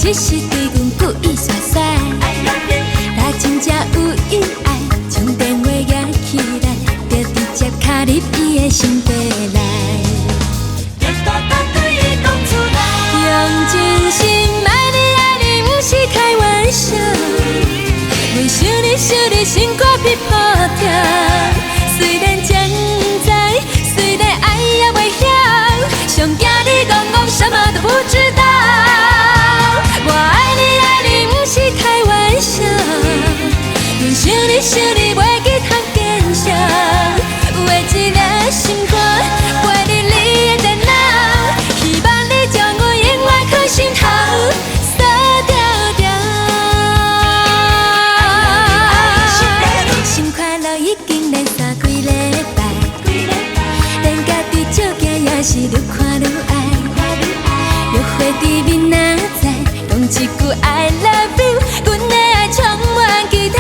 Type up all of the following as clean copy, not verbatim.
只是对阮故意耍帅。若真正有意爱，将电话举起来，就直接卡入伊的心底内。用真心爱你，不是开玩笑。为想你，心肝被破掉。虽然将在，虽然爱也袂晓，上惊你讲什么都不知道。我爱你，不是开玩笑。用想你，袂记通见笑。为一个心肝，陪你的电脑，希望你将我永远放心头，锁条条。新快乐已经连续几礼拜，连家己照镜也是愈看愈爱。约会伫面哪知，讲一句 I love you， 阮的爱充满期待。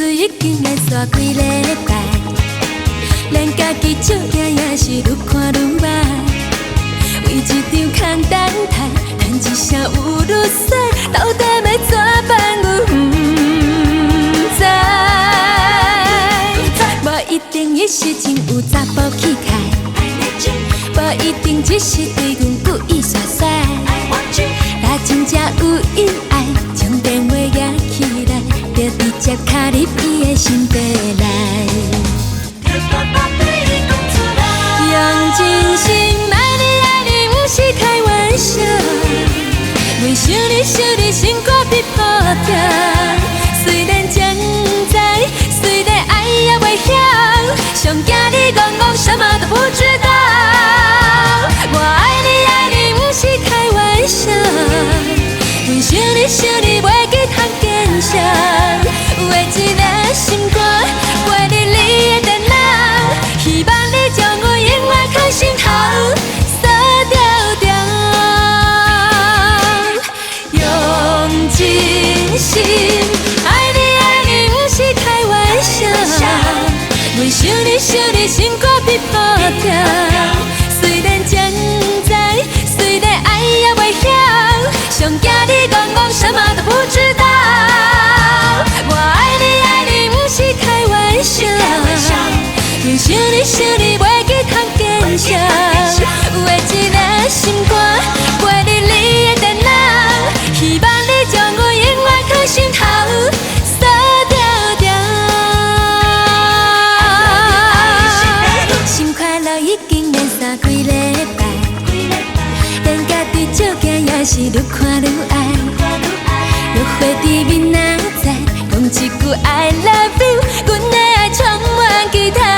已经连续几礼拜，连家己照镜也是愈看愈歹。为一张空等待，谈一声有愈水，到底要怎办？阮不知。无一定伊是真有查甫气概，无一定只是对阮故意耍帅。若真正有意爱，将电话举起来，就直接卡入伊的心底内。用真心爱你，不是开玩笑。为想你，心肝被破掉。虽然将在，虽然爱也袂晓，上惊你讲什么都不知道。我爱你，不是开玩笑。用想你，袂记通见笑。为一个心肝，陪你的电脑，希望你将我永远放心头，锁条条。用真心爱你，不是开玩笑。为想你，心肝被破掉。虽然将在，虽然爱也袂晓，上惊你讲什么都不知道。我爱你，不是开玩笑。用想你，袂记通见笑。为一个心肝，陪你的电脑，希望你将我永远放心头，锁条条。心快乐已经连续几礼拜，连家己照镜也是愈看愈爱。约会伫面哪知，讲一句 I love you， 阮的爱充满期待。